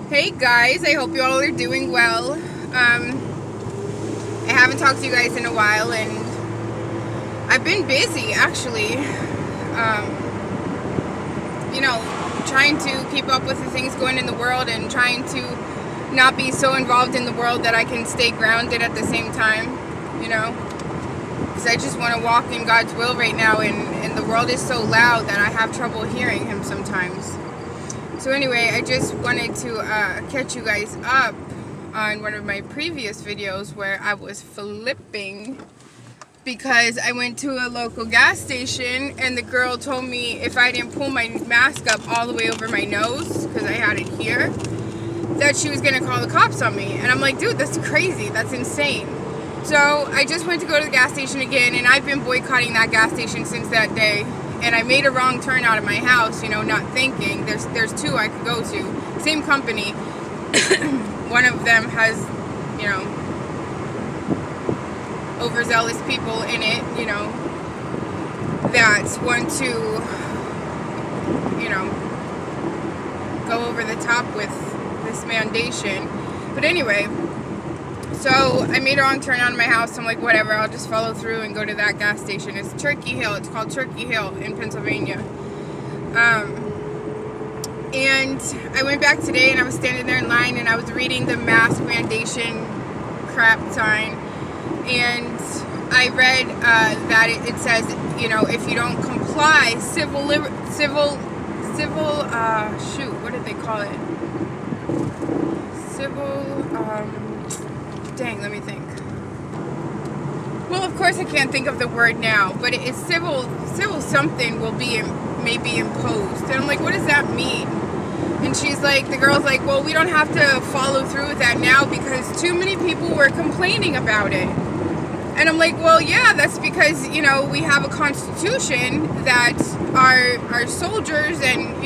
Hey guys, I hope you all are doing well. I haven't talked to you guys in a while, and I've been busy actually. Trying to keep up with the things going in the world and trying to not be so involved in the world that I can stay grounded at the same time, because I just want to walk in God's will right now, and the world is so loud that I have trouble hearing Him sometimes. So anyway, I just wanted to catch you guys up on one of my previous videos where I was flipping because I went to a local gas station and the girl told me if I didn't pull my mask up all the way over my nose, because I had it here, that she was going to call the cops on me. And I'm like, dude, that's crazy. That's insane. So I just went to go to the gas station again, and I've been boycotting that gas station since that day. And I made a wrong turn out of my house, not thinking. There's two I could go to. Same company. One of them has, overzealous people in it, that want to, go over the top with this mandation. But anyway, so I made a wrong turn out of my house. I'm like, whatever, I'll just follow through and go to that gas station. It's Turkey Hill. It's called Turkey Hill in Pennsylvania. And I went back today and I was standing there in line and I was reading the mask mandation crap sign. And I read that it says, if you don't comply, what did they call it? Let me think. Well, of course I can't think of the word now, but it's civil something may be imposed. And I'm like, what does that mean? And she's like, the girl's like, well, we don't have to follow through with that now because too many people were complaining about it. And I'm like, well, yeah, that's because, we have a constitution that our soldiers and,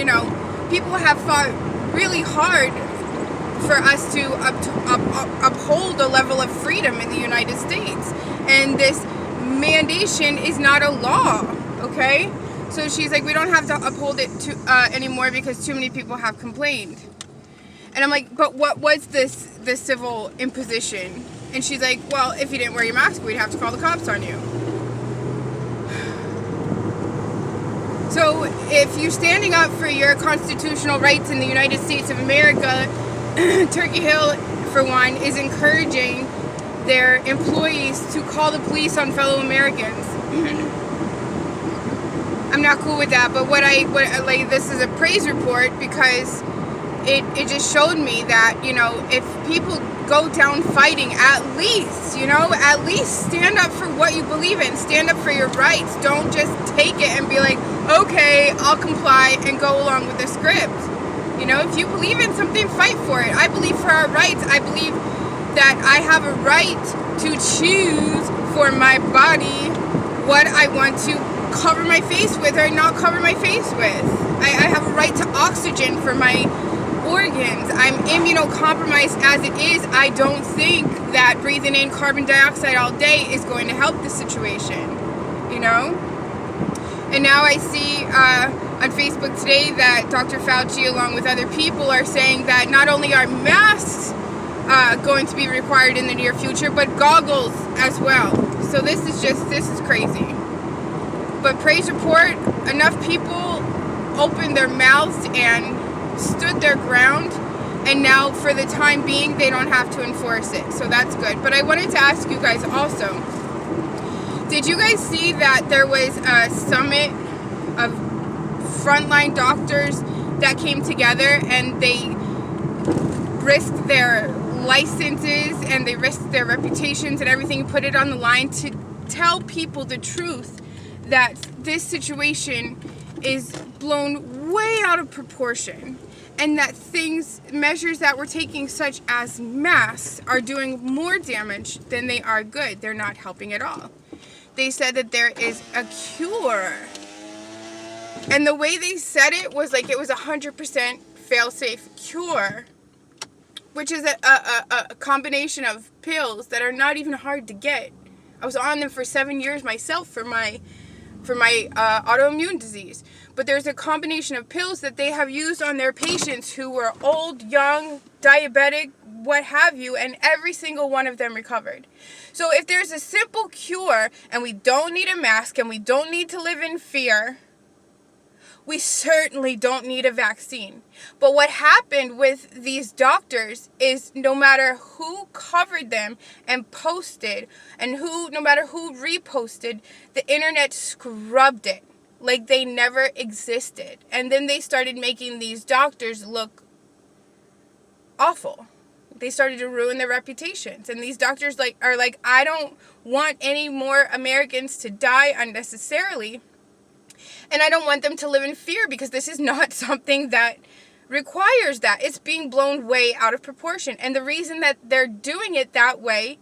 people have fought really hard for us to uphold a level of freedom in the United States. And this mandation is not a law, okay? So she's like, we don't have to uphold it anymore because too many people have complained. And I'm like, but what was this civil imposition? And she's like, well, if you didn't wear your mask, we'd have to call the cops on you. So if you're standing up for your constitutional rights in the United States of America, Turkey Hill, for one, is encouraging their employees to call the police on fellow Americans. I'm not cool with that, but this is a praise report because it just showed me that, if people go down fighting, at least stand up for what you believe in, stand up for your rights. Don't just take it and be like, okay, I'll comply and go along with the script. If you believe in something, fight for it. I believe for our rights. I believe that I have a right to choose for my body what I want to cover my face with or not cover my face with. I have a right to oxygen for my organs. I'm immunocompromised as it is. I don't think that breathing in carbon dioxide all day is going to help the situation, And now I see on Facebook today that Dr. Fauci, along with other people, are saying that not only are masks going to be required in the near future, but goggles as well. So this is crazy. But praise report, enough people opened their mouths and stood their ground, and now for the time being they don't have to enforce it, so that's good. But I wanted to ask you guys also, did you guys see that there was a summit of frontline doctors that came together and they risked their licenses and they risked their reputations and everything, put it on the line to tell people the truth that this situation is blown way out of proportion, and that measures that we're taking, such as masks, are doing more damage than they are good. They're not helping at all. They said that there is a cure. And the way they said it was like it was 100% fail-safe cure, which is a combination of pills that are not even hard to get. I was on them for 7 years myself for my for my autoimmune disease. But there's a combination of pills that they have used on their patients who were old, young, diabetic, what have you, and every single one of them recovered. So if there's a simple cure and we don't need a mask and we don't need to live in fear, we certainly don't need a vaccine. But what happened with these doctors is no matter who covered them and posted, and no matter who reposted, the internet scrubbed it like they never existed. And then they started making these doctors look awful. They started to ruin their reputations. And these doctors are like, I don't want any more Americans to die unnecessarily. And I don't want them to live in fear, because this is not something that requires that. It's being blown way out of proportion. And the reason that they're doing it that way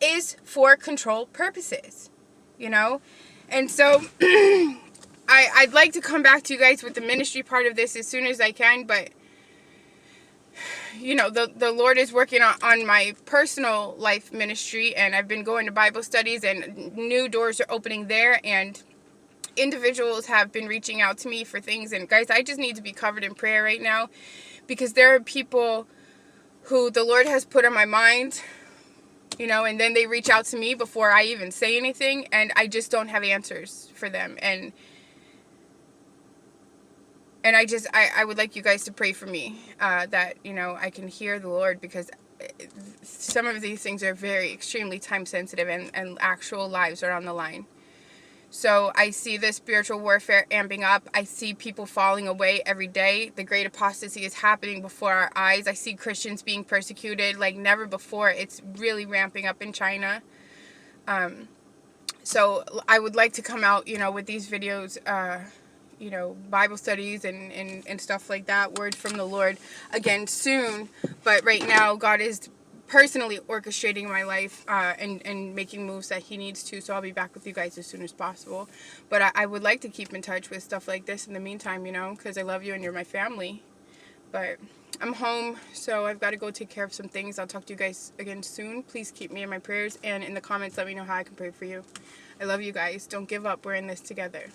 is for control purposes, you know? And so I'd like to come back to you guys with the ministry part of this as soon as I can, but you know, the Lord is working on my personal life ministry, and I've been going to Bible studies, and new doors are opening there, and individuals have been reaching out to me for things. And guys, I just need to be covered in prayer right now, because there are people who the Lord has put on my mind, you know, and then they reach out to me before I even say anything, and I just don't have answers for them. And I would like you guys to pray for me, that, you know, I can hear the Lord, because some of these things are very extremely time sensitive, and actual lives are on the line. So I see the spiritual warfare amping up. I see people falling away every day. The great apostasy is happening before our eyes. I see Christians being persecuted like never before. It's really ramping up in China. So I would like to come out, you know, with these videos, you know, Bible studies and stuff like that, word from the Lord again soon. But right now, God is personally orchestrating my life and making moves that he needs to. So I'll be back with you guys as soon as possible. But I would like to keep in touch with stuff like this in the meantime, you know, because I love you and you're my family. But I'm home, so I've got to go take care of some things. I'll talk to you guys again soon. Please keep me in my prayers, and in the comments let me know how I can pray for you. I love you guys. Don't give up. We're in this together.